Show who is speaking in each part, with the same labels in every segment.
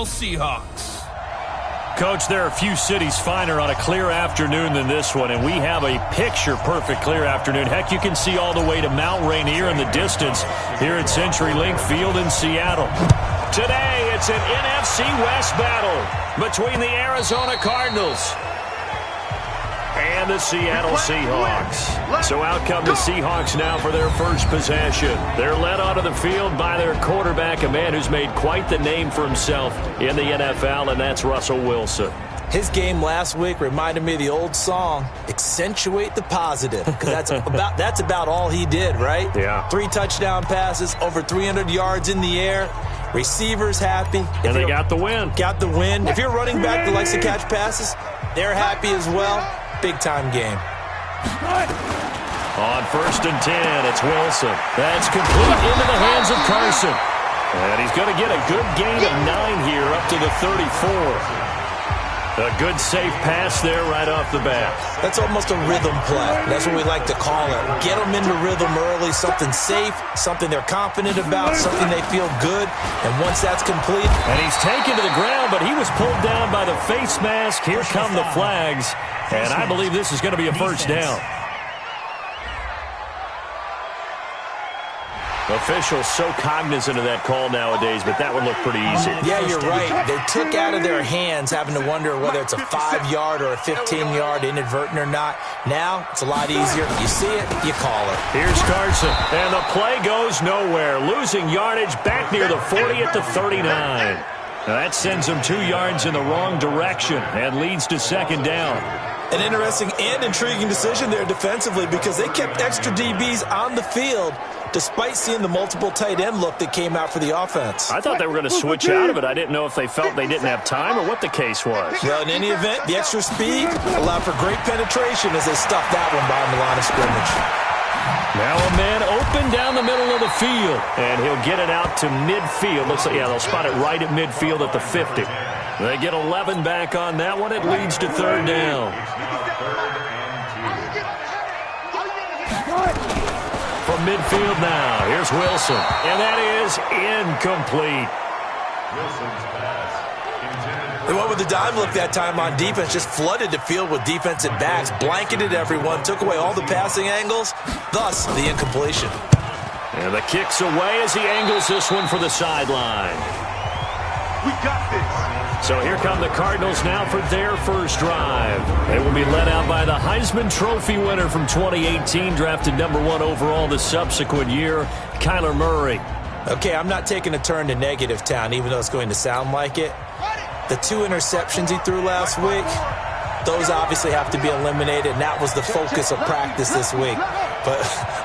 Speaker 1: Seattle Seahawks.
Speaker 2: Coach, there are few cities finer on a clear afternoon than this one, and we have a picture-perfect clear afternoon. Heck, you can see all the way to Mount Rainier in the distance here at CenturyLink Field in Seattle. Today, it's an NFC West battle between the Arizona Cardinals and the Seattle Seahawks. So out come the Seahawks now for their first possession. They're led onto the field by their quarterback, a man who's made quite the name for himself in the NFL, and that's Russell Wilson.
Speaker 3: His game last week reminded me of the old song, Accentuate the Positive, because that's about all he did, right?
Speaker 2: Yeah.
Speaker 3: 3 touchdown passes, over 300 yards in the air, receivers happy.
Speaker 2: And they got the win.
Speaker 3: Got the win. If you're running back that likes to catch passes, they're happy as well. Big-time game.
Speaker 2: On 1st and 10, it's Wilson. That's complete into the hands of Carson. And he's going to get a good gain of 9 here up to the 34. A good safe pass there right off the bat.
Speaker 3: That's almost a rhythm play. That's what we like to call it. Get them into rhythm early, something safe, something they're confident about, something they feel good. And once that's complete.
Speaker 2: And he's taken to the ground, but he was pulled down by the face mask. Here come the flags. And I believe this is going to be a first down. Officials so cognizant of that call nowadays, but that one looked pretty easy.
Speaker 3: Yeah, you're right. They took out of their hands having to wonder whether it's a 5-yard or a 15-yard inadvertent or not. Now, it's a lot easier. You see it, you call it.
Speaker 2: Here's Carson, and the play goes nowhere. Losing yardage back near the 40 at the 39. Now that sends them 2 yards in the wrong direction and leads to second down.
Speaker 3: An interesting and intriguing decision there defensively because they kept extra DBs on the field despite seeing the multiple tight end look that came out for the offense.
Speaker 2: I thought they were going to switch out of it. I didn't know if they felt they didn't have time or what the case was.
Speaker 3: Well, in any event, the extra speed allowed for great penetration as they stuffed that one behind the line of scrimmage.
Speaker 2: Now a man open down the middle of the field, and he'll get it out to midfield. Looks like, yeah, they'll spot it right at midfield at the 50. They get 11 back on that one. It leads to third down. From midfield now, here's Wilson, and that is incomplete.
Speaker 3: They went with the dime look that time on defense, just flooded the field with defensive backs, blanketed everyone, took away all the passing angles, thus the incompletion.
Speaker 2: And the kick's away as he angles this one for the sideline.
Speaker 4: We got this.
Speaker 2: So here come the Cardinals now for their first drive. They will be led out by the Heisman Trophy winner from 2018, drafted number 1 overall the subsequent year, Kyler Murray.
Speaker 3: Okay, I'm not taking a turn to negative town, even though it's going to sound like it. The 2 interceptions he threw last week, those obviously have to be eliminated, and that was the focus of practice this week. But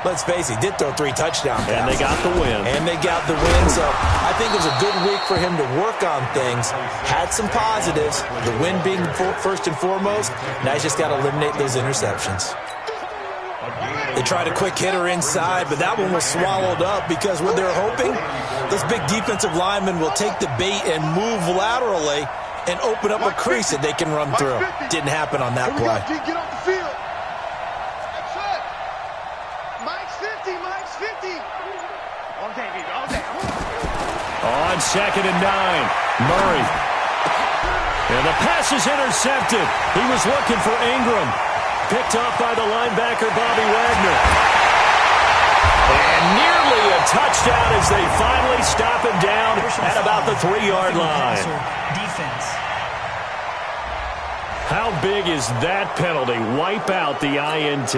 Speaker 3: let's face it, he did throw 3 touchdown passes.
Speaker 2: And they got the win.
Speaker 3: And they got the win, so I think it was a good week for him to work on things. Had some positives, the win being first and foremost. Now he's just got to eliminate those interceptions. They tried a quick hitter inside, but that one was swallowed up because what they're hoping, those big defensive linemen will take the bait and move laterally and open up a crease that they can run through. Didn't happen on that play.
Speaker 4: Get off the field. That's it. Mike's 50. Mike's 50. All day, baby. All day.
Speaker 2: On 2nd and 9, Murray. And the pass is intercepted. He was looking for Ingram. Picked off by the linebacker, Bobby Wagner. And nearly a touchdown as they finally stop him down at about the 3-yard line.
Speaker 5: Defense.
Speaker 2: How big is that penalty? Wipe out the INT.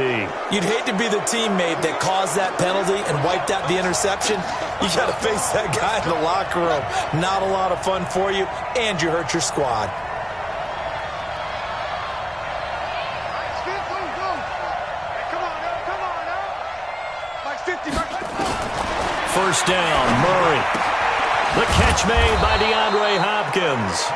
Speaker 3: You'd hate to be the teammate that caused that penalty and wiped out the interception. You got to face that guy in the locker room. Not a lot of fun for you, and you hurt your squad.
Speaker 2: First down, Murray. The catch made by DeAndre Hopkins.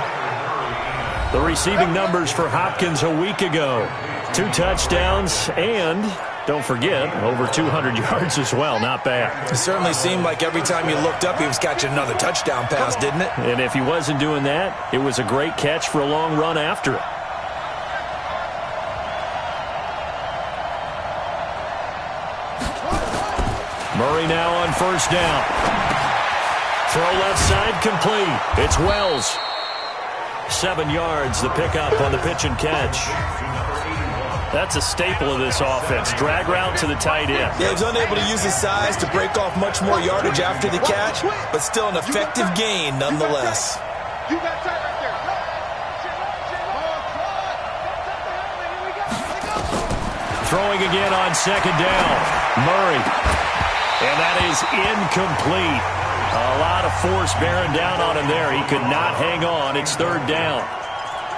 Speaker 2: The receiving numbers for Hopkins a week ago. 2 touchdowns and, don't forget, over 200 yards as well. Not bad.
Speaker 3: It certainly seemed like every time you looked up, he was catching another touchdown pass, didn't it?
Speaker 2: And if he wasn't doing that, it was a great catch for a long run after it. Murray now on first down. Throw left side complete. It's Wells. 7 yards, the pickup on the pitch and catch. That's a staple of this offense. Drag route to the tight end.
Speaker 3: Yeah, he's unable to use his size to break off much more yardage after the catch, but still an effective gain nonetheless.
Speaker 4: You got tight right there.
Speaker 2: Throwing again on second down. Murray. And that is incomplete. A lot of force bearing down on him there. He could not hang on. It's third down.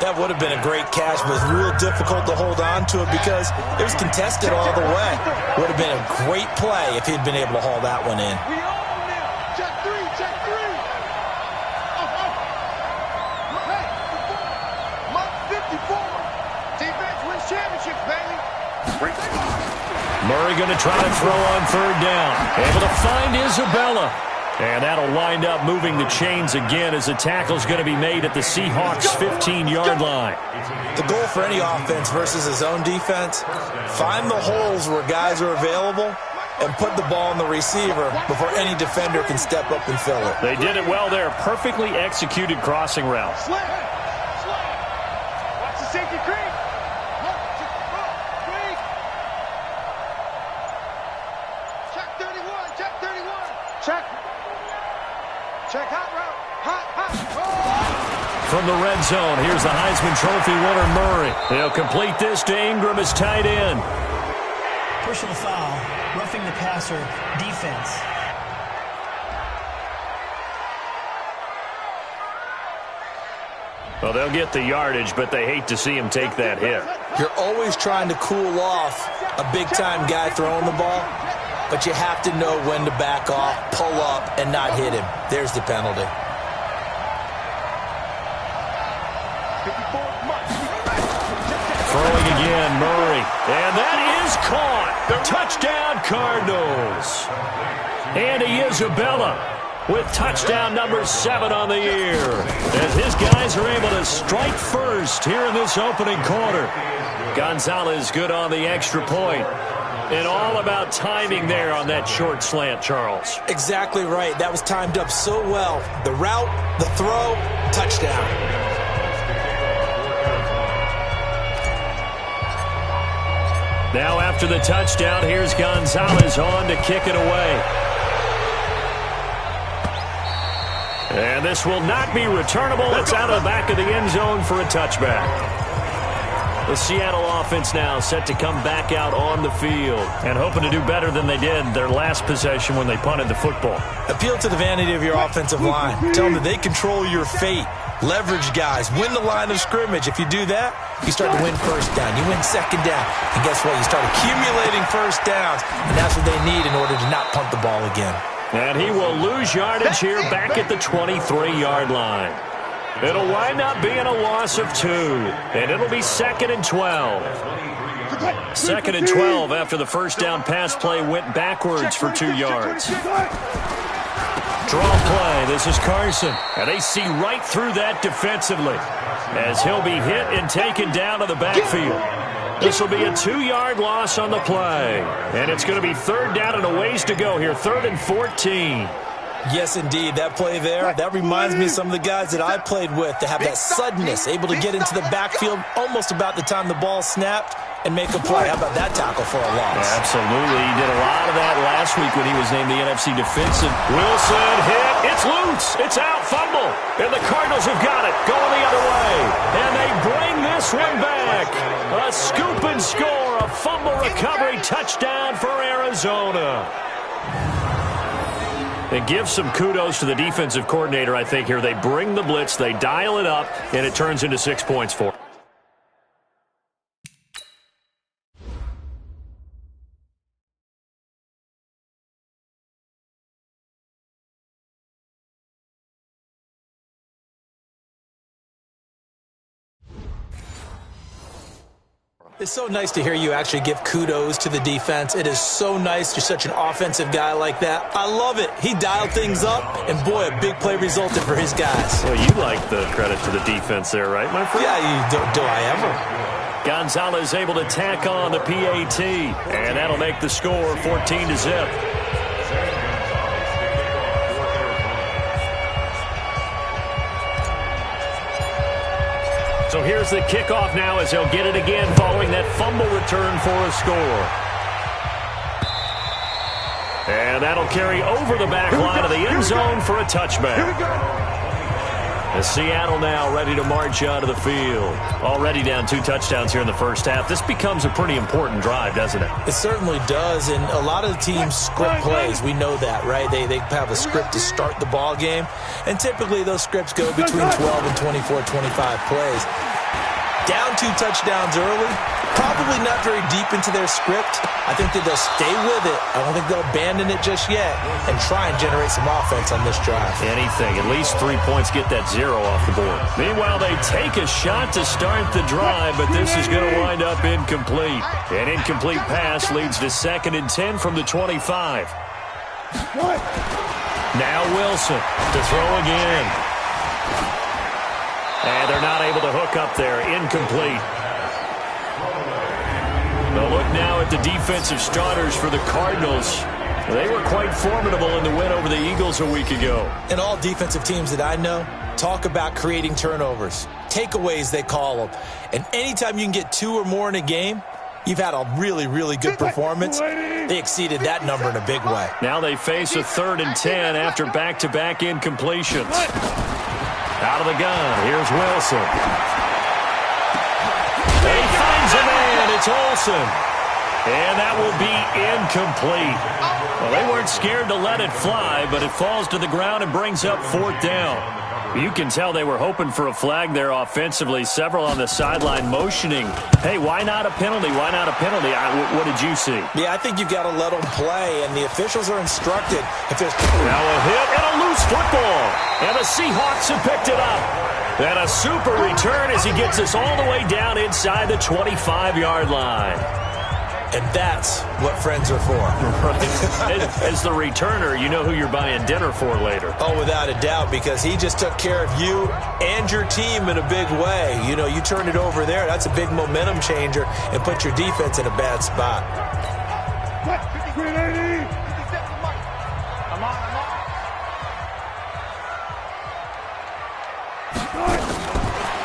Speaker 3: That would have been a great catch, but it was real difficult to hold on to it because it was contested all the way. Would have been a great play if he'd been able to haul that one in.
Speaker 4: We own them. Check three, check three. Hey, Mark 54. Defense wins championships, baby.
Speaker 2: Murray going to try to throw on third down. Able to find Isabella. And that'll wind up moving the chains again as the tackle's going to be made at the Seahawks' 15-yard line.
Speaker 3: The goal for any offense versus his own defense, find the holes where guys are available and put the ball on the receiver before any defender can step up and fill it.
Speaker 2: They did it well there. Perfectly executed crossing route.
Speaker 4: Slam. Watch the safety creep. Check 31, check 31. Check hot route. Hot. Oh!
Speaker 2: From the red zone, here's the Heisman Trophy winner, Murray. He'll complete this to Ingram as tight end.
Speaker 1: Personal foul, roughing the passer, defense.
Speaker 2: Well, they'll get the yardage, but they hate to see him take that hit.
Speaker 3: You're always trying to cool off a big-time guy throwing the ball, but you have to know when to back off, pull up, and not hit him. There's the penalty.
Speaker 2: Throwing again, Murray. And that is caught. Touchdown, Cardinals. Andy Isabella with touchdown number 7 on the year. As his guys are able to strike first here in this opening quarter. Gonzalez good on the extra point. And all about timing there on that short slant, Charles.
Speaker 3: Exactly right. That was timed up so well. The route, the throw, touchdown.
Speaker 2: Now after the touchdown, here's Gonzalez on to kick it away. And this will not be returnable. It's out of the back of the end zone for a touchback. The Seattle offense now set to come back out on the field and hoping to do better than they did their last possession when they punted the football.
Speaker 3: Appeal to the vanity of your offensive line. Tell them that they control your fate. Leverage guys. Win the line of scrimmage. If you do that, you start to win first down. You win second down. And guess what? You start accumulating first downs. And that's what they need in order to not punt the ball again. And
Speaker 2: he will lose yardage here back at the 23-yard line. It'll wind up being a loss of 2. And it'll be 2nd and 12. 2nd and 12 after the first down pass play went backwards for 2 yards. Draw play. This is Carson. And they see right through that defensively as he'll be hit and taken down to the backfield. This will be a 2-yard loss on the play. And it's going to be 3rd down and a ways to go here. 3rd and 14.
Speaker 3: Yes, indeed. That play there, that reminds me of some of the guys that I played with to have that suddenness, able to get into the backfield almost about the time the ball snapped and make a play. How about that tackle for a loss?
Speaker 2: Yeah, absolutely. He did a lot of that last week when he was named the NFC Defensive. Wilson hit. It's loose. It's out. Fumble. And the Cardinals have got it. Going the other way. And they bring this one back. A scoop and score. A fumble recovery touchdown for Arizona. And give some kudos to the defensive coordinator, I think, here. They bring the blitz, they dial it up, and it turns into 6 points for them.
Speaker 3: It's so nice to hear you actually give kudos to the defense. It is so nice. You're such an offensive guy like that. I love it. He dialed things up, and boy, a big play resulted for his guys.
Speaker 2: Well, you like the credit to the defense there, right, my friend?
Speaker 3: Yeah, do I ever?
Speaker 2: Gonzalez able to tack on the PAT, and that'll make the score 14-0. So here's the kickoff now as he'll get it again following that fumble return for a score. And that'll carry over the back line of the end zone for a touchback. As Seattle now ready to march out of the field. Already down 2 touchdowns here in the first half. This becomes a pretty important drive, doesn't it?
Speaker 3: It certainly does, and a lot of the teams script plays. We know that, right? They have a script to start the ball game, and typically those scripts go between 12 and 24, 25 plays. Down 2 touchdowns early, probably not very deep into their script. I think that they'll stay with it. I don't think they'll abandon it just yet and try and generate some offense on this drive.
Speaker 2: Anything. At least 3 points, get that 0 off the board. Meanwhile, they take a shot to start the drive, but this is going to wind up incomplete. An incomplete pass leads to 2nd and 10 from the 25. Now Wilson to throw again. And they're not able to hook up there. Incomplete. They'll look now at the defensive starters for the Cardinals. They were quite formidable in the win over the Eagles a week ago.
Speaker 3: And all defensive teams that I know talk about creating turnovers. Takeaways, they call them. And anytime you can get 2 or more in a game, you've had a really, really good performance. They exceeded that number in a big way.
Speaker 2: Now they face a 3rd and 10 after back-to-back incompletions. Out of the gun, here's Wilson. He finds a man, it's Olsen. And that will be incomplete. Well, they weren't scared to let it fly, but it falls to the ground and brings up 4th down. You can tell they were hoping for a flag there offensively. Several on the sideline motioning. Hey, why not a penalty? Why not a penalty? What did you see?
Speaker 3: Yeah, I think you've got to let them play, and the officials are instructed. If there's
Speaker 2: now a hit and a loose football. And the Seahawks have picked it up. And a super return as he gets us all the way down inside the 25-yard line.
Speaker 3: And that's what friends are for.
Speaker 2: Right. As the returner, you know who you're buying dinner for later.
Speaker 3: Oh, without a doubt, because he just took care of you and your team in a big way. You know, you turn it over there, that's a big momentum changer and put your defense in a bad spot.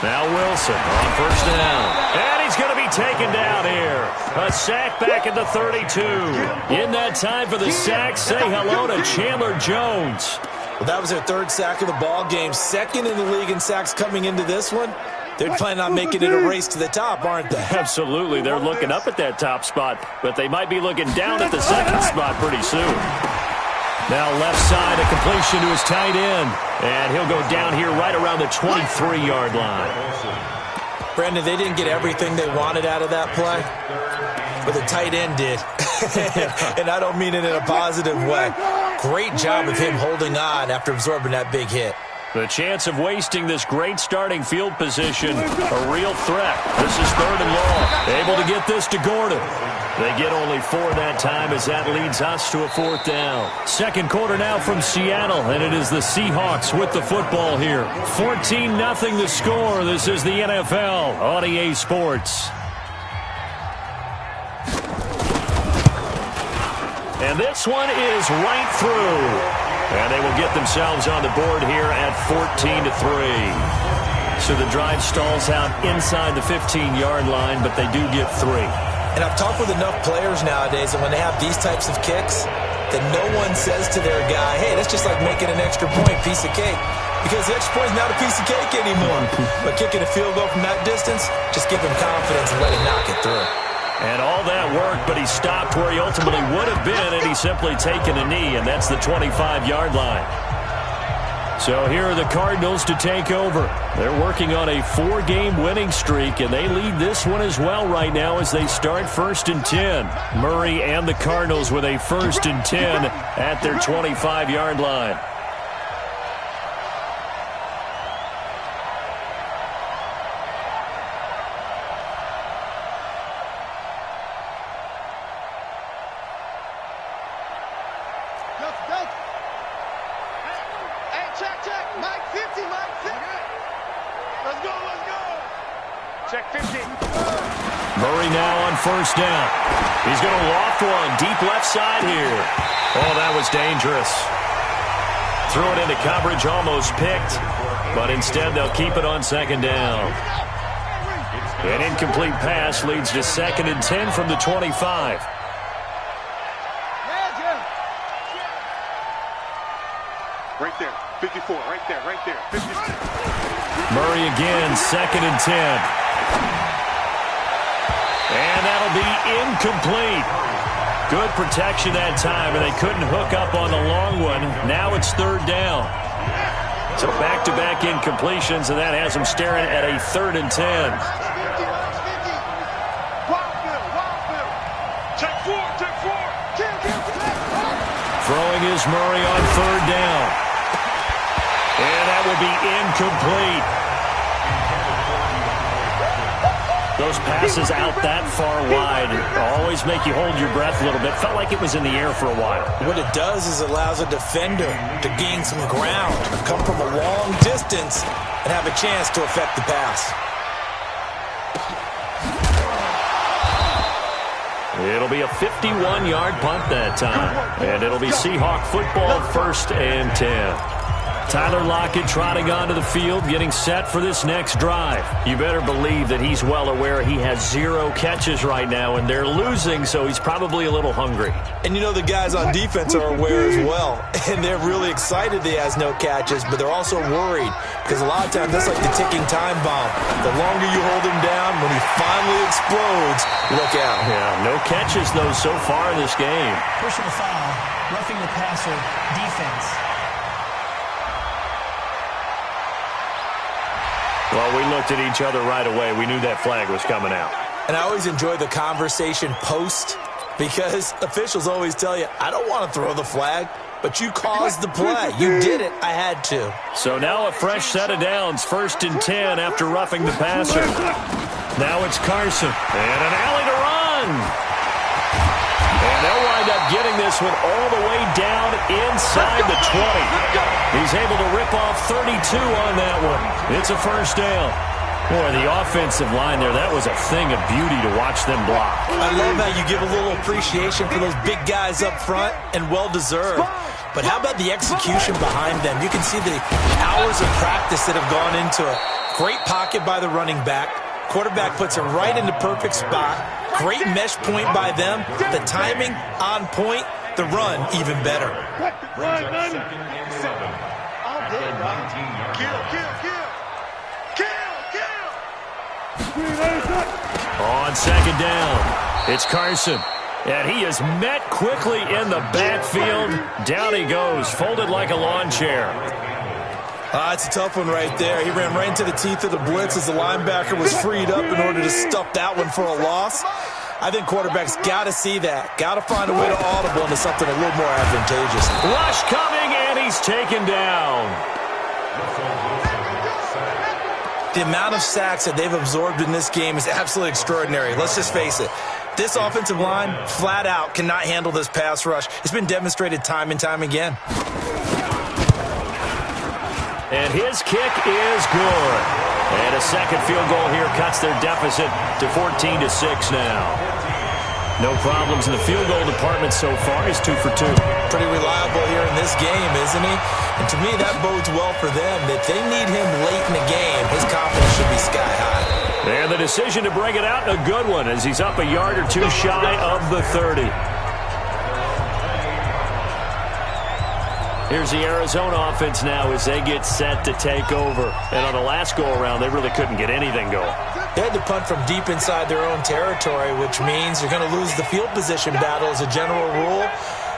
Speaker 2: Now Wilson on 1st down. And he's going to be taken down here. A sack back at the 32. In that time for the sack, say hello to Chandler Jones.
Speaker 3: Well, that was their 3rd sack of the ball game. 2nd in the league in sacks coming into this one. They're planning on making it a race to the top, aren't they?
Speaker 2: Absolutely. They're looking up at that top spot, but they might be looking down at the 2nd spot pretty soon. Now left side, a completion to his tight end. And he'll go down here right around the 23-yard line.
Speaker 3: Brandon, they didn't get everything they wanted out of that play, but the tight end did. And I don't mean it in a positive way. Great job of him holding on after absorbing that big hit.
Speaker 2: The chance of wasting this great starting field position, a real threat. This is 3rd and long. Able to get this to Gordon. They get only 4 that time as that leads us to a 4th down. 2nd quarter now from Seattle, and it is the Seahawks with the football here. 14-0 the score. This is the NFL on EA Sports. And this one is right through. And they will get themselves on the board here at 14-3. So the drive stalls out inside the 15-yard line, but they do get 3.
Speaker 3: And I've talked with enough players nowadays that when they have these types of kicks, that no one says to their guy, hey, that's just like making an extra point, piece of cake. Because the extra point is not a piece of cake anymore. But kicking a field goal from that distance, just give him confidence and let him knock it through.
Speaker 2: And all that worked, but he stopped where he ultimately would have been, and he's simply taken a knee, and that's the 25-yard line. So here are the Cardinals to take over. They're working on a 4-game winning streak, and they lead this one as well right now as they start 1st and 10. Murray and the Cardinals with a 1st and 10 at their 25-yard line. Murray now on 1st down. He's going to loft one deep left side here. Oh, that was dangerous. Threw it into coverage, almost picked, but instead they'll keep it on 2nd down. An incomplete pass leads to 2nd and 10 from the 25.
Speaker 4: Right there, 54, right there, 54.
Speaker 2: Murray again, 2nd and 10. And that'll be incomplete. Good protection that time, and they couldn't hook up on the long one. Now it's 3rd down. So back-to-back incompletions, and that has them staring at a 3rd and 10. Throwing is Murray on 3rd down. And that will be incomplete. Those passes out that far wide always make you hold your breath a little bit. Felt like it was in the air for a while.
Speaker 3: What it does is allows a defender to gain some ground, come from a long distance, and have a chance to affect the pass.
Speaker 2: It'll be a 51-yard punt that time. And it'll be Seahawk football, 1st and 10. Tyler Lockett trotting onto the field, getting set for this next drive. You better believe that he's well aware he has 0 catches right now, and they're losing, so he's probably a little hungry.
Speaker 3: And you know the guys on defense are aware as well. And they're really excited that he has no catches, but they're also worried because a lot of times that's like the ticking time bomb. The longer you hold him down, when he finally explodes, look out.
Speaker 2: Yeah, no catches, though, so far in this game.
Speaker 1: Personal foul, roughing the passer, defense.
Speaker 2: Well, we looked at each other right away. We knew that flag was coming out.
Speaker 3: And I always enjoy the conversation post because officials always tell you, I don't want to throw the flag, but you caused the play. You did it. I had to.
Speaker 2: So now a fresh set of downs, 1st and 10 after roughing the passer. Now it's Carson. And an alley to run. And they'll wind up getting this one all the way down inside the 20. He's able to rip off 32 on that one. It's a 1st down. Boy, the offensive line there, that was a thing of beauty to watch them block.
Speaker 3: I love how you give a little appreciation for those big guys up front, and well-deserved. But how about the execution behind them? You can see the hours of practice that have gone into it. Great pocket by the running back. Quarterback puts it right in the perfect spot. Great mesh point by them. The timing on point. The run even better.
Speaker 2: On 2nd down, it's Carson. And he is met quickly in the backfield. Down he goes, folded like a lawn chair.
Speaker 3: It's a tough one right there. He ran right into the teeth of the blitz as the linebacker was freed up in order to stuff that one for a loss. I think quarterbacks got to see that. Got to find a way to audible into something a little more advantageous.
Speaker 2: Rush coming, and he's taken down.
Speaker 3: The amount of sacks that they've absorbed in this game is absolutely extraordinary. Let's just face it. This offensive line, flat out, cannot handle this pass rush. It's been demonstrated time and time again.
Speaker 2: And his kick is good. And a second field goal here cuts their deficit to 14-6 now. No problems in the field goal department so far. He's 2 for 2.
Speaker 3: Pretty reliable here in this game, isn't he? And to me, that bodes well for them. That they need him late in the game. His confidence should be sky high.
Speaker 2: And the decision to bring it out, a good one, as he's up a yard or 2 shy of the 30. Here's the Arizona offense now as they get set to take over. And on the last go-around, they really couldn't get anything going.
Speaker 3: They had to punt from deep inside their own territory, which means you're going to lose the field position battle as a general rule.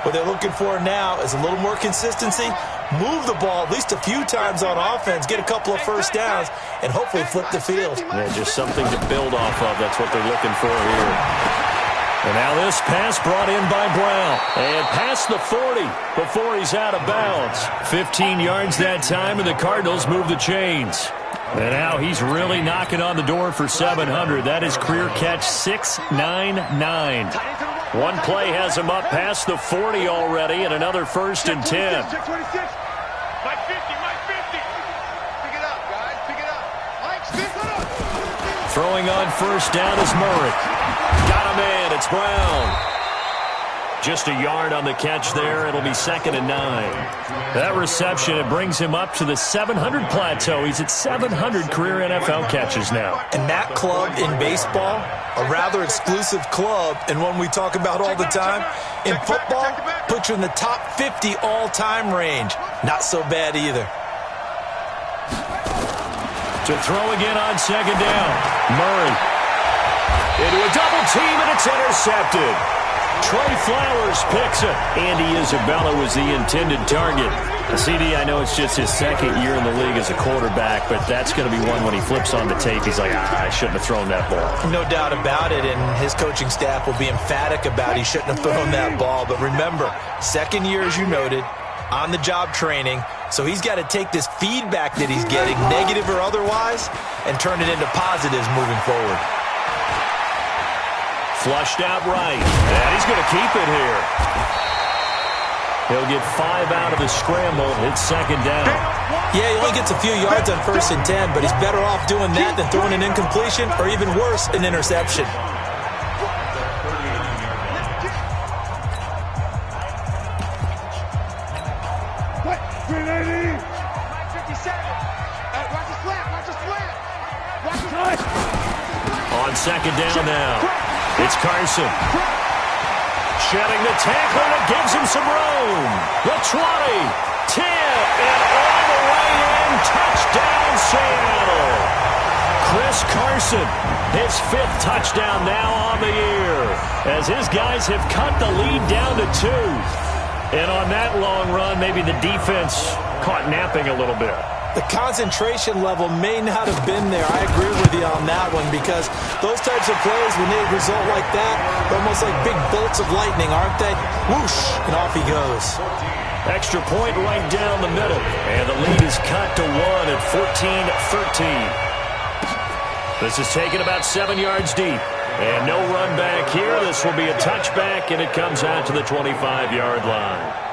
Speaker 3: What they're looking for now is a little more consistency, move the ball at least a few times on offense, get a couple of 1st downs, and hopefully flip the field.
Speaker 2: Yeah, just something to build off of. That's what they're looking for here. And now this pass brought in by Brown. And past the 40 before he's out of bounds. 15 yards that time, and the Cardinals move the chains. And now he's really knocking on the door for 700. That is career catch 699. One play has him up past the 40 already, and another 1st and 10.
Speaker 4: Mike 50, Mike 50. Pick it up, guys, pick it up. Mike's 50.
Speaker 2: Throwing on 1st down is Murray. Got him in. It's Brown. just a yard on the catch there. It'll be 2nd and 9. That reception, it brings him up to the 700 plateau. He's at 700 career NFL catches now.
Speaker 3: And that club in baseball, a rather exclusive club, and one we talk about all the time. In football, puts you in the top 50 all-time range. Not so bad either.
Speaker 2: To throw again on 2nd down. Murray. Into a double team, and it's intercepted. Trey Flowers picks it. Andy Isabella was the intended target. CD, I know it's just his 2nd year in the league as a quarterback, but that's going to be one when he flips on the tape, he's like, I shouldn't have thrown that ball.
Speaker 3: No doubt about it, and his coaching staff will be emphatic about he shouldn't have thrown that ball. But remember, 2nd year, as you noted, on-the-job training, so he's got to take this feedback that he's getting, negative or otherwise, and turn it into positives moving forward.
Speaker 2: Flushed out right, and he's going to keep it here. He'll get 5 out of the scramble. It's 2nd down.
Speaker 3: Yeah, he only gets a few yards on 1st and 10, but he's better off doing that than throwing an incompletion or even worse, an interception.
Speaker 2: On 2nd down now, it's Carson. Shedding the tackle, and it gives him some room. The 20, 10, and all the way in. Touchdown, Seattle. Chris Carson, his 5th touchdown now on the year, as his guys have cut the lead down to 2. And on that long run, maybe the defense caught napping a little bit.
Speaker 3: The concentration level may not have been there. I agree with you on that one, because those types of plays, when they result like that, they're almost like big bolts of lightning, aren't they? Whoosh, and off he goes.
Speaker 2: Extra point right down the middle, and the lead is cut to 1 at 14-13. This is taken about 7 yards deep, and no run back here. This will be a touchback, and it comes out to the 25-yard line.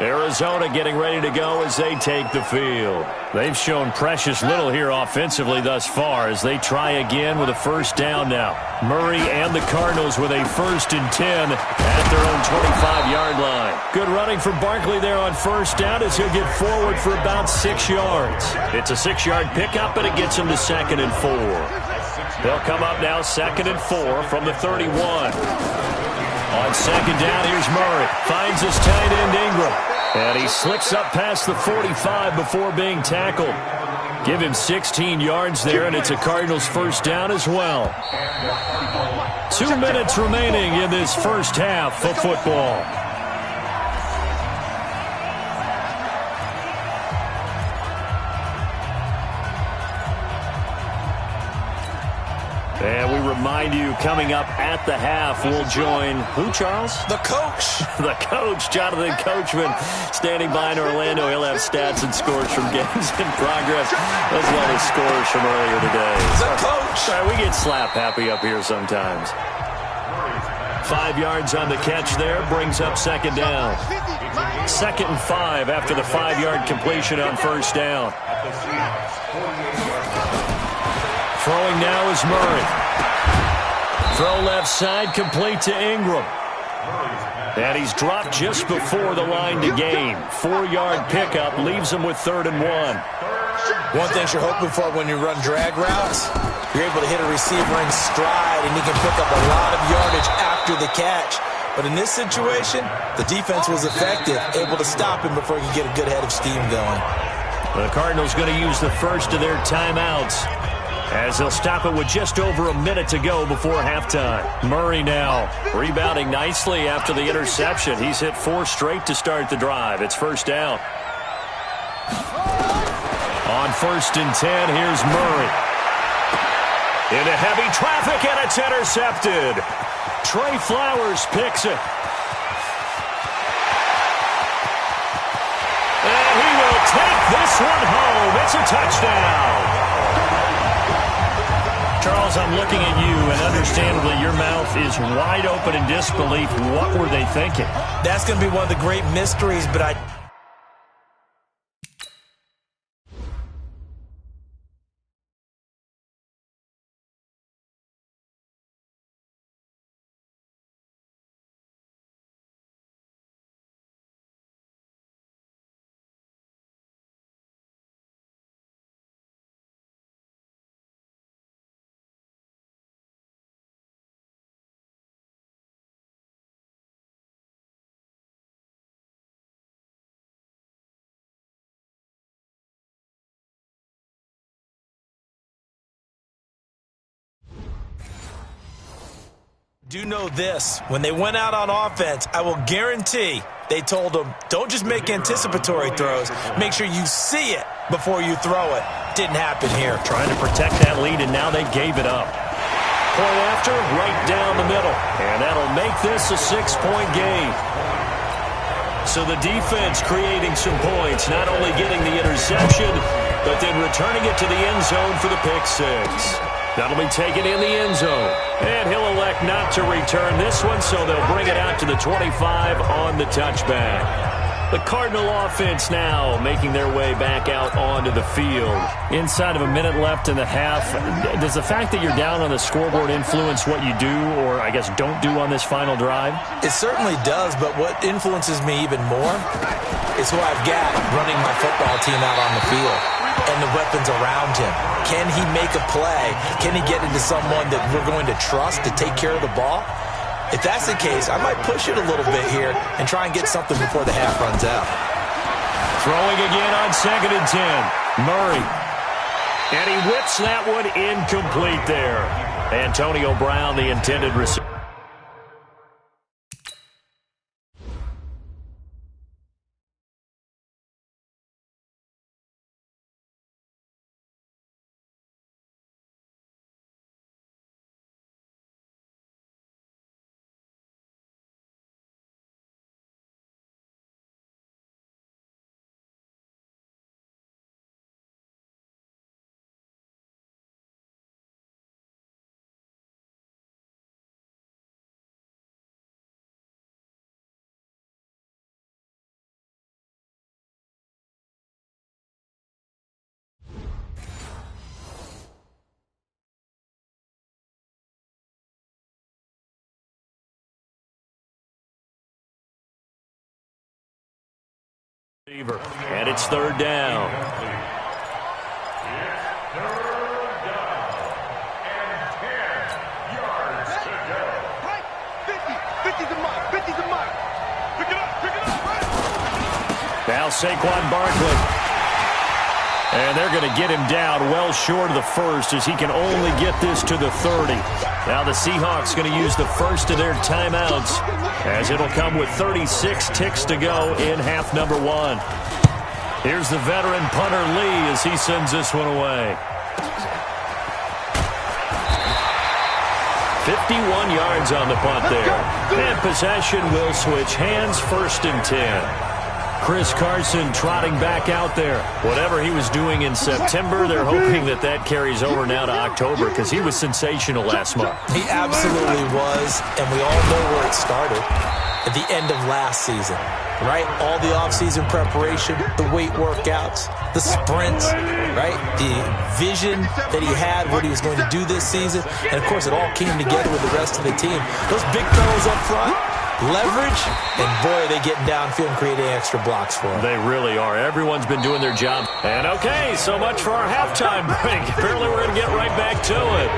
Speaker 2: Arizona getting ready to go as they take the field. They've shown precious little here offensively thus far as they try again with a 1st down now. Murray and the Cardinals with a 1st and 10 at their own 25-yard line. Good running from Barkley there on 1st down as he'll get forward for about 6 yards. It's a 6-yard pickup, and it gets him to 2nd and 4. They'll come up now 2nd and 4 from the 31. On 2nd down, here's Murray. Finds his tight end, Ingram. And he slips up past the 45 before being tackled. Give him 16 yards there, and it's a Cardinals 1st down as well. 2 minutes remaining in this 1st half of football. And we remind you, coming up at the half, we'll join who, Charles?
Speaker 3: The coach.
Speaker 2: The coach, Jonathan Coachman, standing by in Orlando. He'll have stats and scores from games in progress, as well as scores from earlier today.
Speaker 3: The coach.
Speaker 2: All right, we get slap happy up here sometimes. 5 yards on the catch there, brings up 2nd down. 2nd and 5 after the 5-yard completion on 1st down. Throwing now is Murray. Throw left side, complete to Ingram. And he's dropped just before the line to gain. 4-yard pickup leaves him with 3rd and 1.
Speaker 3: One thing you're hoping for when you run drag routes, you're able to hit a receiver in stride, and he can pick up a lot of yardage after the catch. But in this situation, the defense was effective, able to stop him before he could get a good head of steam going.
Speaker 2: The Cardinals going to use the first of their timeouts, as they'll stop it with just over a minute to go before halftime. Murray now rebounding nicely after the interception. He's hit 4 straight to start the drive. It's 1st down. On 1st and 10, here's Murray. Into heavy traffic, and it's intercepted. Trey Flowers picks it. And he will take this one home. It's a touchdown. Charles, I'm looking at you, and understandably, your mouth is wide open in disbelief. What were they thinking?
Speaker 3: That's going to be one of the great mysteries, but I Do know this, when they went out on offense, I will guarantee they told them, don't just make anticipatory throws, make sure you see it before you throw it. Didn't happen here.
Speaker 2: Trying to protect that lead, and now they gave it up. Point after, right down the middle, and that'll make this a 6-point game. So the defense creating some points, not only getting the interception, but then returning it to the end zone for the pick six. That'll be taken in the end zone. And he'll elect not to return this one, so they'll bring it out to the 25 on the touchback. The Cardinal offense now making their way back out onto the field. Inside of a minute left in the half, does the fact that you're down on the scoreboard influence what you do, or I guess don't do on this final drive?
Speaker 3: It certainly does, but what influences me even more is who I've got running my football team out on the field and the weapons around him. Can he make a play? Can he get into someone that we're going to trust to take care of the ball? If that's the case, I might push it a little bit here and try and get something before the half runs out.
Speaker 2: Throwing again on 2nd and 10. Murray. And he whips that one incomplete there. Antonio Brown, the intended receiver. And it's 3rd down. Now Saquon Barkley. And they're going to get him down well short of the first as he can only get this to the 30. Now the Seahawks going to use the first of their timeouts as it'll come with 36 ticks to go in half number 1. Here's the veteran punter Lee as he sends this one away. 51 yards on the punt there. And possession will switch hands, 1st and 10. Chris Carson trotting back out there. Whatever he was doing in September, they're hoping that that carries over now to October because he was sensational last month.
Speaker 3: He absolutely was, and we all know where it started. At the end of last season, right? All the offseason preparation, the weight workouts, the sprints, right? The vision that he had, what he was going to do this season. And, of course, it all came together with the rest of the team. Those big fellas up front, leverage, and boy, are they getting downfield and creating extra blocks for them.
Speaker 2: They really are. Everyone's been doing their job. And okay, so much for our halftime break. Apparently we're going to get right back to it.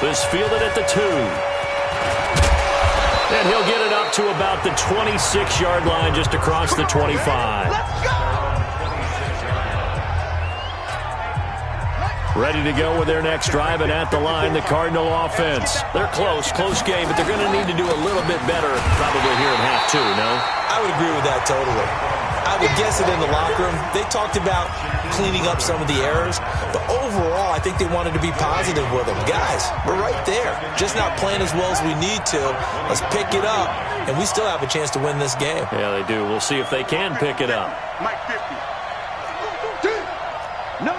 Speaker 2: This fielded at the 2. And he'll get it up to about the 26-yard line just across the 25.
Speaker 4: Let's go!
Speaker 2: Ready to go with their next drive, and at the line, the Cardinal offense. They're close game, but they're going to need to do a little bit better probably here in half 2, no?
Speaker 3: I would agree with that totally. I would guess it in the locker room. They talked about cleaning up some of the errors, but overall, I think they wanted to be positive with them. Guys, we're right there. Just not playing as well as we need to. Let's pick it up, and we still have a chance to win this game.
Speaker 2: Yeah, they do. We'll see if they can pick it up.
Speaker 4: Mike 50. No.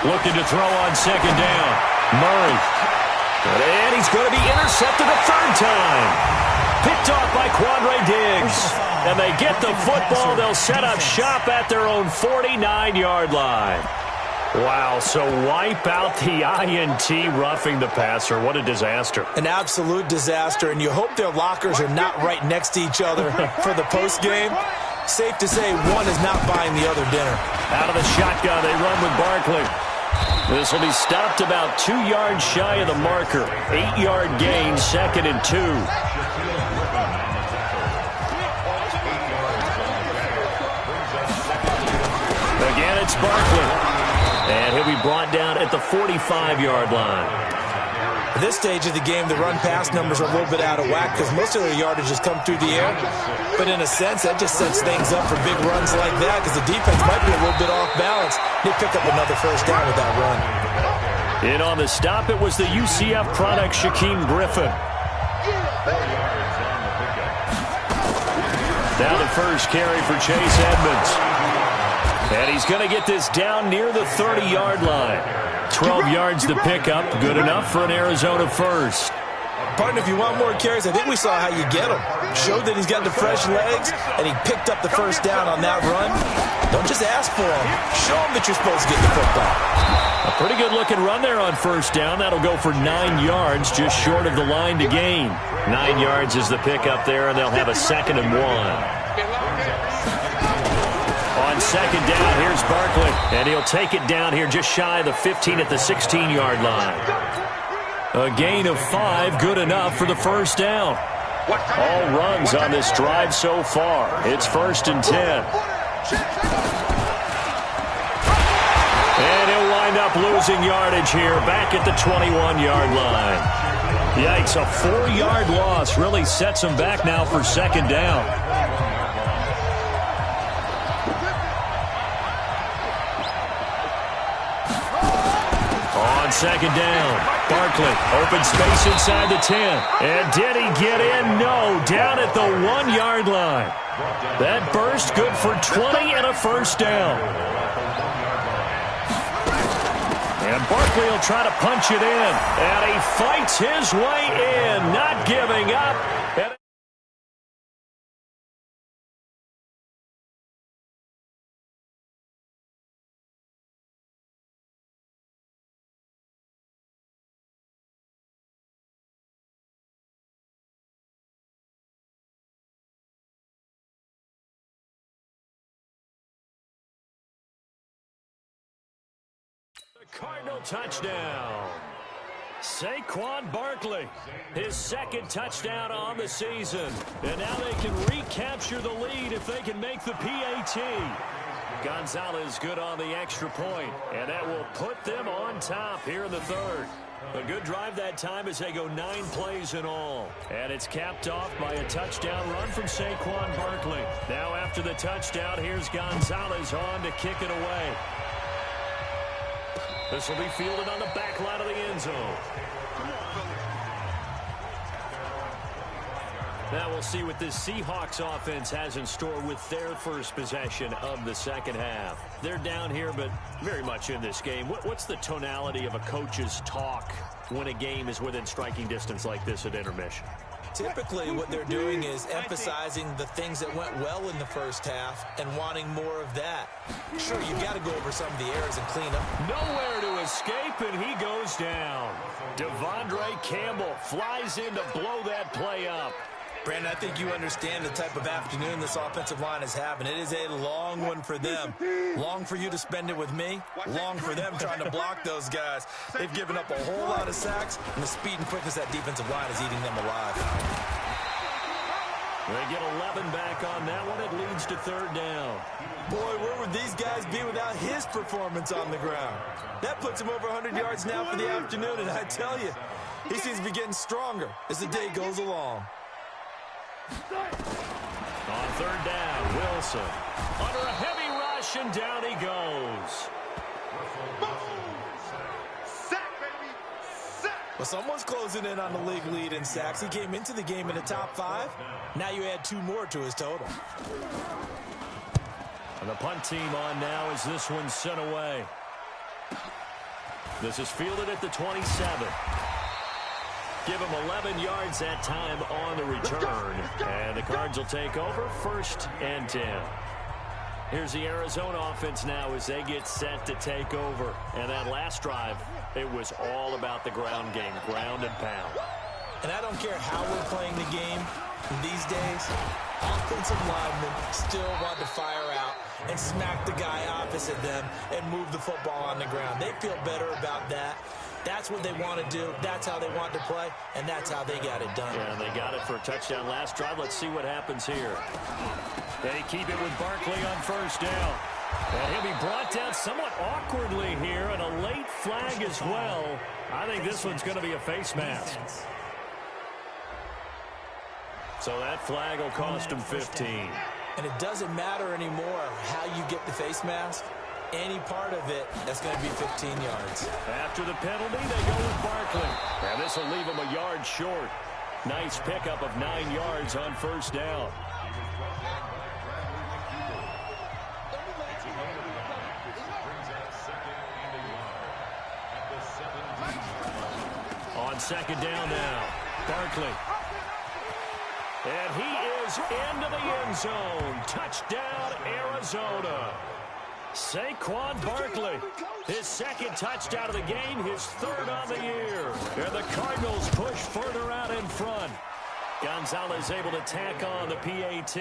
Speaker 2: Looking to throw on 2nd down. Murray. And he's going to be intercepted a 3rd time. Picked off by Quandre Diggs. And they get the football. They'll set up shop at their own 49-yard line. Wow, so wipe out the INT roughing the passer. What a disaster.
Speaker 3: An absolute disaster, and you hope their lockers are not right next to each other for the postgame. Safe to say one is not buying the other dinner.
Speaker 2: Out of the shotgun, they run with Barkley. This will be stopped about 2 yards shy of the marker. 8-yard gain, 2nd and 2. Barkley. And he'll be brought down at the 45-yard line.
Speaker 3: At this stage of the game, the run-pass numbers are a little bit out of whack because most of their yardage has come through the air. But in a sense, that just sets things up for big runs like that because the defense might be a little bit off balance. They pick up another first down with that run.
Speaker 2: In on the stop, it was the UCF product, Shaquem Griffin. Now the first carry for Chase Edmonds. And he's going to get this down near the 30-yard line. 12 yards to pick up. Good enough for an Arizona first.
Speaker 3: Partner, if you want more carries, I think we saw how you get him. Showed that he's got the fresh legs, and he picked up the first down on that run. Don't just ask for him. Show him that you're supposed to get the football.
Speaker 2: A pretty good-looking run there on first down. That'll go for 9 yards, just short of the line to gain. 9 yards is the pickup there, and they'll have a 2nd and 1. On second down, here's Barkley, and he'll take it down here just shy of the 15 at the 16-yard line. A gain of 5, good enough for the first down. All runs on this drive so far. It's 1st and 10. And he'll wind up losing yardage here, back at the 21-yard line. Yikes, a 4-yard loss really sets him back now for 2nd down. On 2nd down, Barkley, open space inside the 10. And did he get in? No, down at the 1-yard line. That burst good for 20 and a first down. And Barkley will try to punch it in. And he fights his way in, not giving up. Cardinal touchdown. Saquon Barkley, his 2nd touchdown on the season. And now they can recapture the lead if they can make the PAT. Gonzalez good on the extra point, and that will put them on top here in the 3rd. A good drive that time as they go 9 plays in all. And it's capped off by a touchdown run from Saquon Barkley. Now after the touchdown, here's Gonzalez on to kick it away. This will be fielded on the back line of the end zone. Now we'll see what this Seahawks offense has in store with their first possession of the 2nd half. They're down here, but very much in this game. What's the tonality of a coach's talk when a game is within striking distance like this at intermission?
Speaker 3: Typically, what they're doing is emphasizing the things that went well in the first half and wanting more of that. Sure, you've got to go over some of the errors and clean up.
Speaker 2: Nowhere to escape, and he goes down. Devondre Campbell flies in to blow that play up.
Speaker 3: Brandon, I think you understand the type of afternoon this offensive line is having. It is a long one for them. Long for you to spend it with me. Long for them trying to block those guys. They've given up a whole lot of sacks, and the speed and quickness of that defensive line is eating them alive.
Speaker 2: They get 11 back on that one. It leads to 3rd down.
Speaker 3: Boy, where would these guys be without his performance on the ground? That puts him over 100 yards now for the afternoon, and I tell you, he seems to be getting stronger as the day goes along.
Speaker 2: On 3rd down, Wilson under a heavy rush, and down he goes.
Speaker 4: Sack, baby. Sack.
Speaker 3: Well, someone's closing in on the league lead in sacks. He came into the game in the top 5. Now you add 2 more to his total.
Speaker 2: And the punt team on now as this one's sent away. This is fielded at the 27. Give him 11 yards that time on the return. And the Cards will take over 1st and 10. Here's the Arizona offense now as they get set to take over. And that last drive, it was all about the ground game, ground and pound.
Speaker 3: And I don't care how we're playing the game these days, offensive linemen still want to fire out and smack the guy opposite them and move the football on the ground. They feel better about that. That's what they want to do. That's how they want to play, and that's how they got it done.
Speaker 2: Yeah, and they got it for a touchdown last drive. Let's see what happens here. They keep it with Barkley on 1st down. And he'll be brought down somewhat awkwardly here, and a late flag as well. I think this one's going to be a face mask. So that flag will cost him 15.
Speaker 3: And it doesn't matter anymore how you get the face mask. Any part of it, that's going to be 15 yards.
Speaker 2: After the penalty, they go with Barkley. And this will leave him a yard short. Nice pickup of 9 yards on first down. On second down now, Barkley. And he is into the end zone. Touchdown, Arizona. Saquon Barkley, his second touchdown of the game, his third on the year. And the Cardinals push further out in front. Gonzalez able to tack on the PAT.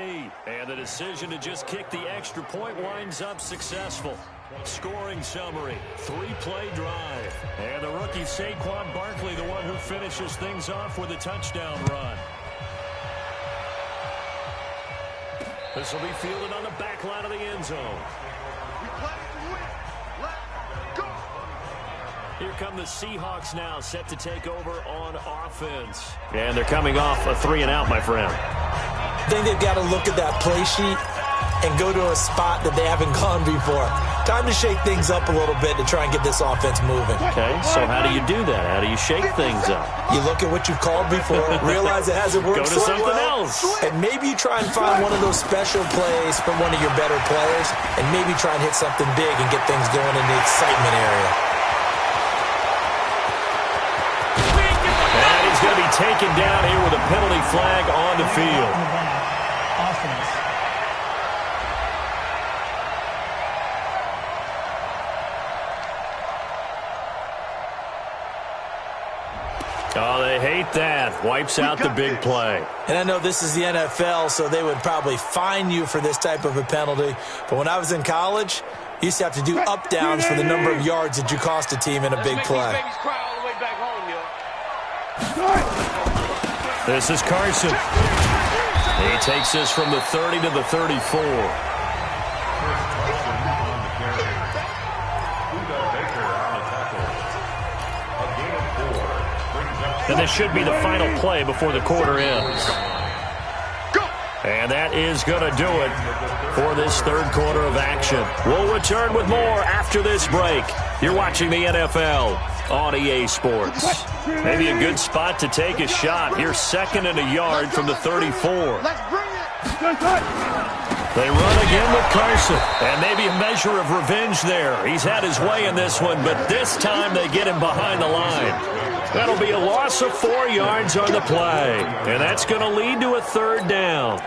Speaker 2: And the decision to just kick the extra point winds up successful. Scoring summary, 3-play drive. And the rookie Saquon Barkley, the one who finishes things off with a touchdown run. This will be fielded on the back line of the end zone. Here come the Seahawks now, set to take over on offense. And they're coming off a 3-and-out, my friend.
Speaker 3: I think they've got to look at that play sheet and go to a spot that they haven't gone before. Time to shake things up a little bit to try and get this offense moving.
Speaker 2: Okay, so how do you do that? How do you shake things up?
Speaker 3: You look at what you've called before, realize it hasn't worked
Speaker 2: so well. Go to something else.
Speaker 3: And maybe you try and find one of those special plays from one of your better players, and maybe try and hit something big and get things going in the excitement area.
Speaker 2: And he's going to be taken down here with a penalty flag on the field.
Speaker 1: Offense.
Speaker 2: Oh, they hate that. Wipes out the big play.
Speaker 3: And I know this is the NFL, so they would probably fine you for this type of a penalty. But when I was in college, you used to have to do up-downs for the number of yards that you cost a team in a big play.
Speaker 2: This is Carson. He takes this from the 30 to the 34. And this should be the final play before the quarter ends. And that is going to do it for this third quarter of action. We'll return with more after this break. You're watching the NFL on EA Sports. Maybe a good spot to take a shot. Here's second and a yard from the 34. They run again with Carson. And maybe a measure of revenge there. He's had his way in this one, but this time they get him behind the line. That'll be a loss of 4 yards on the play. And that's going to lead to a third down.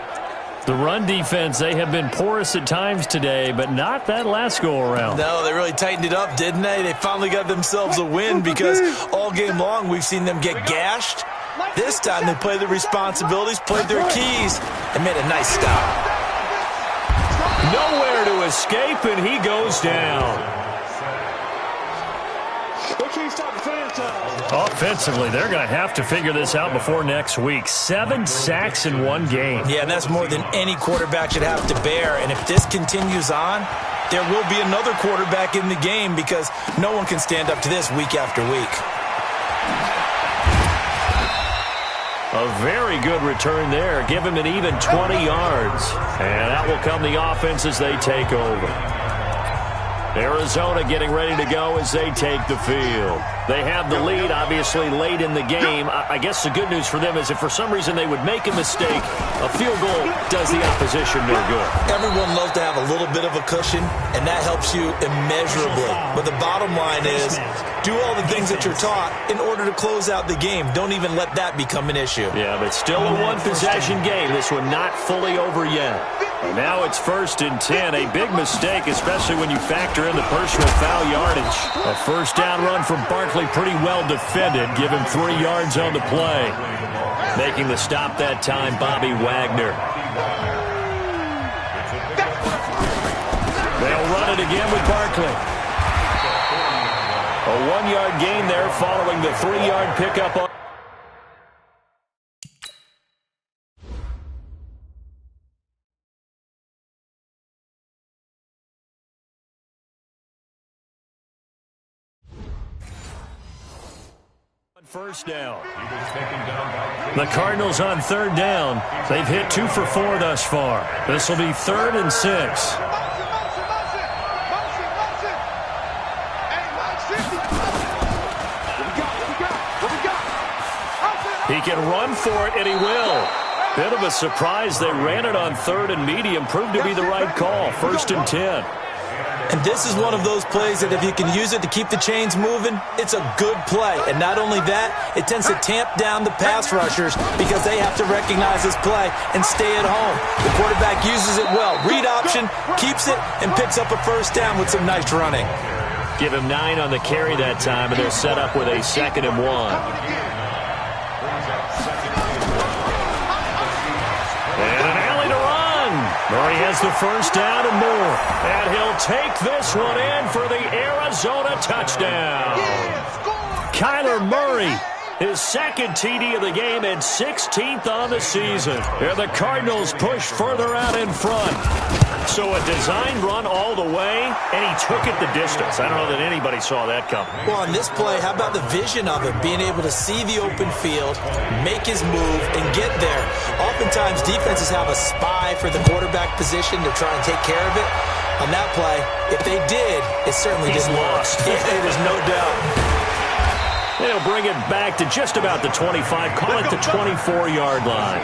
Speaker 2: The run defense, they have been porous at times today, but not that last go-around.
Speaker 3: No, they really tightened it up, didn't they? They finally got themselves a win because all game long we've seen them get gashed. This time they played their responsibilities, played their keys, and made a nice stop.
Speaker 2: Nowhere to escape, and he goes down. Offensively, they're going to have to figure this out before next week. 7 sacks in one game.
Speaker 3: Yeah, and that's more than any quarterback should have to bear. And if this continues on, there will be another quarterback in the game because no one can stand up to this week after week.
Speaker 2: A very good return there. Give him an even 20 yards. And that will come the offense as they take over. Arizona getting ready to go as they take the field. They have the lead, obviously, late in the game. I guess the good news for them is if for some reason they would make a mistake, a field goal does the opposition no good.
Speaker 3: Everyone loves to have a little bit of a cushion, and that helps you immeasurably. But the bottom line is do all the things that you're taught in order to close out the game. Don't even let that become an issue.
Speaker 2: Yeah, but still a one-possession game. This one not fully over yet. And now it's 1st and 10. A big mistake, especially when you factor in the personal foul yardage. A first down run from Barkley, pretty well defended. Give him 3 yards on the play. Making the stop that time, Bobby Wagner. They'll run it again with Barkley. A 1-yard gain there following the 3-yard pickup on First down. The Cardinals on third down. They've hit 2 for 4 thus far. This will be 3rd and 6. He can run for it, and he will. Bit of a surprise. They ran it on 3rd and medium. Proved to be the right call. 1st and 10.
Speaker 3: And this is one of those plays that if you can use it to keep the chains moving, it's a good play. And not only that, it tends to tamp down the pass rushers because they have to recognize this play and stay at home. The quarterback uses it well. Read option, keeps it, and picks up a 1st down with some nice running.
Speaker 2: Give him 9 on the carry that time, and they're set up with a 2nd and 1. Murray has the 1st down and more. And he'll take this one in for the Arizona touchdown. Kyler Murray, his 2nd TD of the game and 16th on the season. And the Cardinals push further out in front. So a designed run all the way, and he took it the distance. I don't know that anybody saw that coming.
Speaker 3: Well, on this play, how about the vision of it? Being able to see the open field, make his move, and get there. Oftentimes, defenses have a spy for the quarterback position to try and take care of it. On that play, if they did, it certainly didn't work. There's no doubt.
Speaker 2: They'll bring it back to just about the 25, call it the 24-yard line.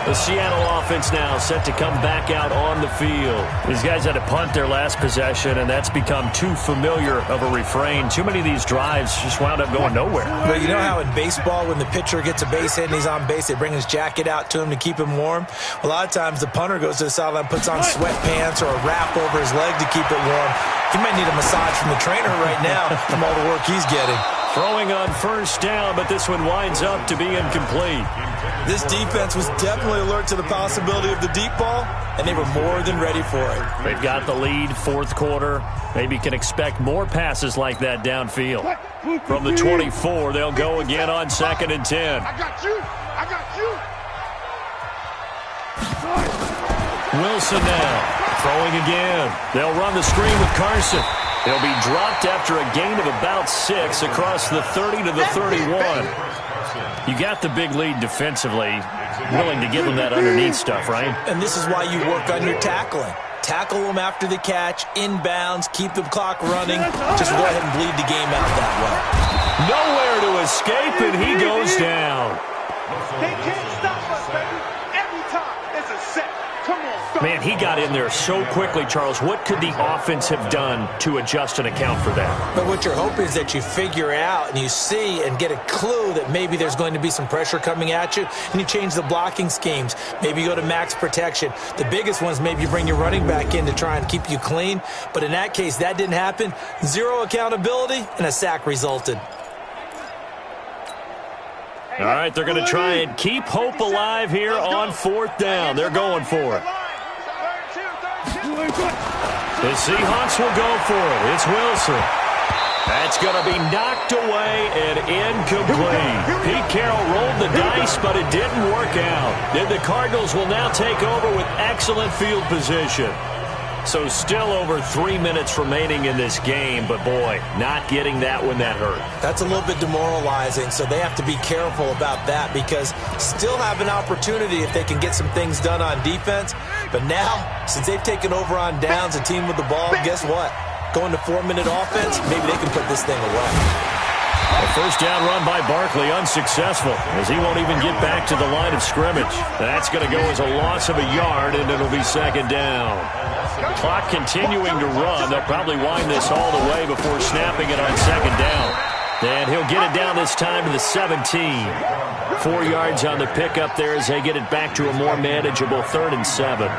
Speaker 2: The Seattle offense now set to come back out on the field. These guys had to punt their last possession, and that's become too familiar of a refrain. Too many of these drives just wound up going nowhere.
Speaker 3: But you know how in baseball, when the pitcher gets a base hit and he's on base, they bring his jacket out to him to keep him warm? A lot of times the punter goes to the sideline, puts on sweatpants or a wrap over his leg to keep it warm. He might need a massage from the trainer right now from all the work he's getting.
Speaker 2: Throwing on 1st down, but this one winds up to be incomplete.
Speaker 3: This defense was definitely alert to the possibility of the deep ball, and they were more than ready for it.
Speaker 2: They've got the lead, 4th quarter. Maybe can expect more passes like that downfield. From the 24, they'll go again on 2nd and 10.
Speaker 4: I got you. I got you.
Speaker 2: Wilson now throwing again. They'll run the screen with Carson. He'll be dropped after a gain of about 6 across the 30 to the 31. You got the big lead defensively, willing to give them that underneath stuff, right?
Speaker 3: And this is why you work on your tackling. Tackle them after the catch, inbounds, keep the clock running. Just go ahead and bleed the game out that way.
Speaker 2: Nowhere to escape, and he goes down.
Speaker 4: They can't stop us, baby. Every time it's a set. Come on.
Speaker 2: Man, he got in there so quickly, Charles. What could the offense have done to adjust and account for that?
Speaker 3: But what you're hoping is that you figure out and you see and get a clue that maybe there's going to be some pressure coming at you, and you change the blocking schemes. Maybe you go to max protection. The biggest one is maybe you bring your running back in to try and keep you clean. But in that case, that didn't happen. 0 accountability, and a sack resulted.
Speaker 2: All right, they're going to try and keep hope alive here on 4th down. They're going for it. The Seahawks will go for it. It's Wilson. That's going to be knocked away and incomplete. Pete Carroll rolled the dice, but it didn't work out. And the Cardinals will now take over with excellent field position. So still over 3 minutes remaining in this game, but boy, not getting that one that hurt.
Speaker 3: That's a little bit demoralizing, so they have to be careful about that because still have an opportunity if they can get some things done on defense. But now, since they've taken over on downs, a team with the ball, guess what? Going to 4-minute offense, maybe they can put this thing away.
Speaker 2: A 1st down run by Barkley, unsuccessful, as he won't even get back to the line of scrimmage. That's going to go as a loss of a yard, and it'll be 2nd down. Clock continuing to run. They'll probably wind this all the way before snapping it on 2nd down. And he'll get it down this time to the 17. 4 yards on the pickup there as they get it back to a more manageable 3rd and 7.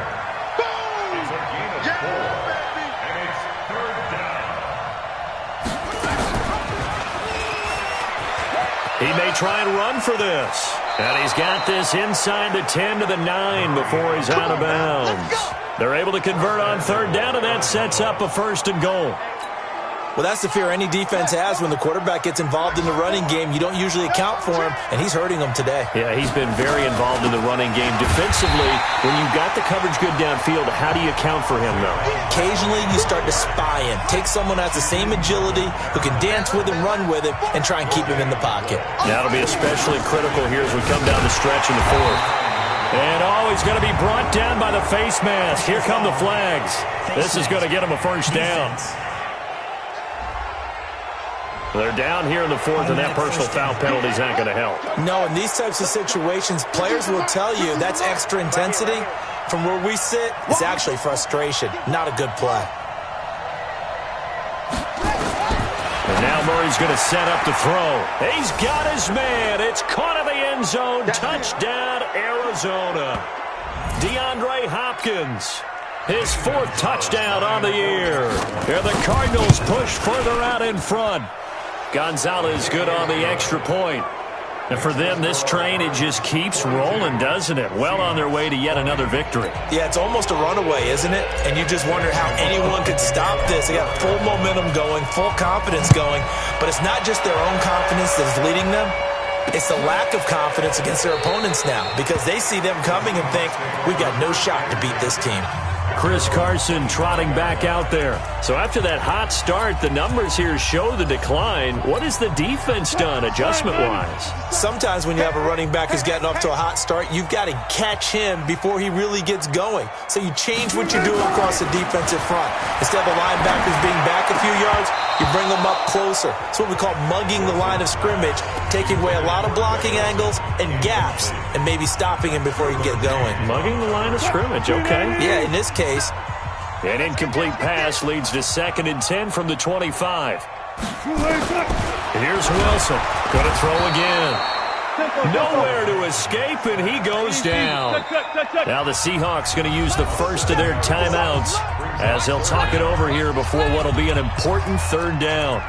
Speaker 2: He may try and run for this. And he's got this inside the 10 to the 9 before he's out of bounds. They're able to convert on 3rd down, and that sets up a 1st and goal.
Speaker 3: Well, that's the fear any defense has when the quarterback gets involved in the running game. You don't usually account for him, and he's hurting them today.
Speaker 2: Yeah, he's been very involved in the running game. Defensively, when you've got the coverage good downfield, how do you account for him, though?
Speaker 3: Occasionally, you start to spy him. Take someone who has the same agility, who can dance with him, run with him, and try and keep him in the pocket.
Speaker 2: That'll be especially critical here as we come down the stretch in the fourth. And, he's going to be brought down by the face mask. Here come the flags. This is going to get him a first down. They're down here in the fourth, and that personal foul penalty is not going to help.
Speaker 3: No, in these types of situations, players will tell you that's extra intensity. From where we sit, it's actually frustration, not a good play.
Speaker 2: And now Murray's going to set up to throw. He's got his man. It's caught in the end zone. Touchdown, Arizona. DeAndre Hopkins, his fourth touchdown on the year. Here the Cardinals push further out in front. Gonzalez good on the extra point. And for them, this train, it just keeps rolling, doesn't it? Well on their way to yet another victory.
Speaker 3: Yeah, it's almost a runaway, isn't it? And you just wonder how anyone could stop this. They got full momentum going, full confidence going. But it's not just their own confidence that's leading them. It's the lack of confidence against their opponents now, because they see them coming and think, we've got no shot to beat this team.
Speaker 2: Chris Carson trotting back out there. So after that hot start, the numbers here show the decline. What has the defense done adjustment-wise?
Speaker 3: Sometimes when you have a running back who's getting off to a hot start, you've got to catch him before he really gets going. So you change what you're doing across the defensive front. Instead of the linebackers being back a few yards, you bring them up closer. It's what we call mugging the line of scrimmage, taking away a lot of blocking angles and gaps, and maybe stopping him before he can get going.
Speaker 2: Mugging the line of scrimmage, okay.
Speaker 3: Yeah, in this case.
Speaker 2: An incomplete pass leads to 2nd and 10 from the 25. Here's Wilson. Going to throw again. Nowhere to escape, and he goes down. Now the Seahawks going to use the first of their timeouts as they'll talk it over here before what will be an important 3rd down.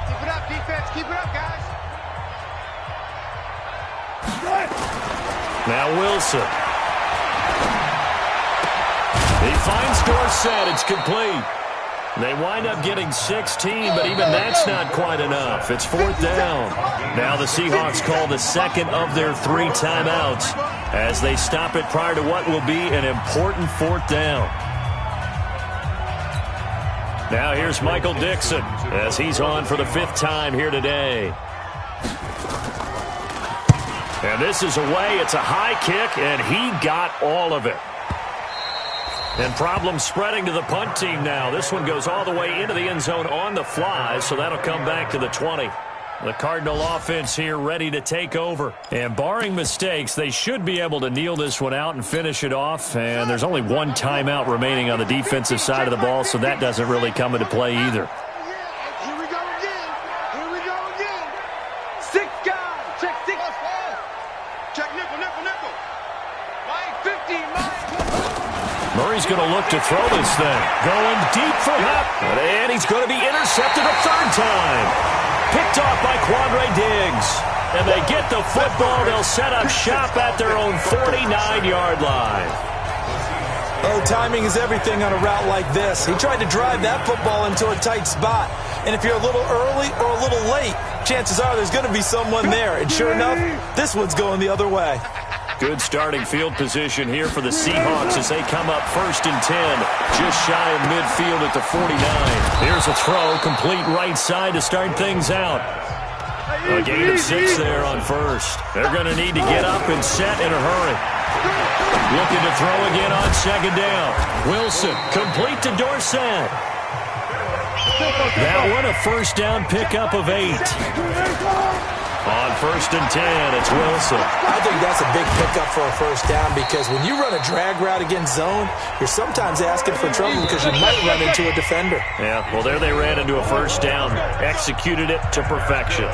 Speaker 4: Keep it up, defense. Keep it up, guys.
Speaker 2: Now Wilson. He finds Dorsett. It's complete. They wind up getting 16, but even that's not quite enough. It's 4th down. Now the Seahawks call the 2nd of their 3 timeouts as they stop it prior to what will be an important 4th down. Now here's Michael Dixon as he's on for the 5th time here today. And this is away. It's a high kick, and he got all of it. And problems spreading to the punt team now. This one goes all the way into the end zone on the fly, so that'll come back to the 20. The Cardinal offense here ready to take over. And barring mistakes, they should be able to kneel this one out and finish it off. And there's only 1 timeout remaining on the defensive side of the ball, so that doesn't really come into play either.
Speaker 4: Here we go again. Here we go again. 6 guys. Check 6. Check nickel, nickel, nickel. Line 50, line.
Speaker 2: Murray's going to look to throw this thing. Going deep for him. And he's going to be intercepted a 3rd time. Picked off by Quandre Diggs. And they get the football. They'll set up shop at their own 49-yard line.
Speaker 3: Oh, timing is everything on a route like this. He tried to drive that football into a tight spot. And if you're a little early or a little late, chances are there's going to be someone there. And sure enough, this one's going the other way.
Speaker 2: Good starting field position here for the Seahawks as they come up 1st and 10, just shy of midfield at the 49. Here's a throw, complete right side to start things out. A gain of 6 there on 1st. They're going to need to get up and set in a hurry. Looking to throw again on 2nd down. Wilson, complete to Dorsett. That one a 1st down pickup of 8. On 1st and 10, it's Wilson.
Speaker 3: I think that's a big pickup for a 1st down because when you run a drag route against zone, you're sometimes asking for trouble because you might run into a defender.
Speaker 2: Yeah, well, there they ran into a 1st down. Executed it to perfection.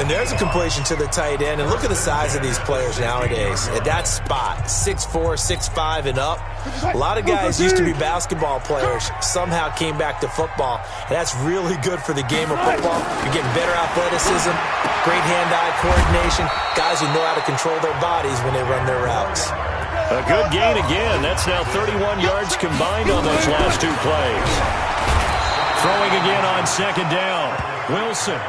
Speaker 3: And there's a completion to the tight end. And look at the size of these players nowadays. At that spot, 6'4", 6'5", and up. A lot of guys used to be basketball players, somehow came back to football. And that's really good for the game of football. You're getting better athleticism, great hand-eye coordination, guys who know how to control their bodies when they run their routes.
Speaker 2: A good gain again. That's now 31 yards combined on those last two plays. Throwing again on second down. Wilson.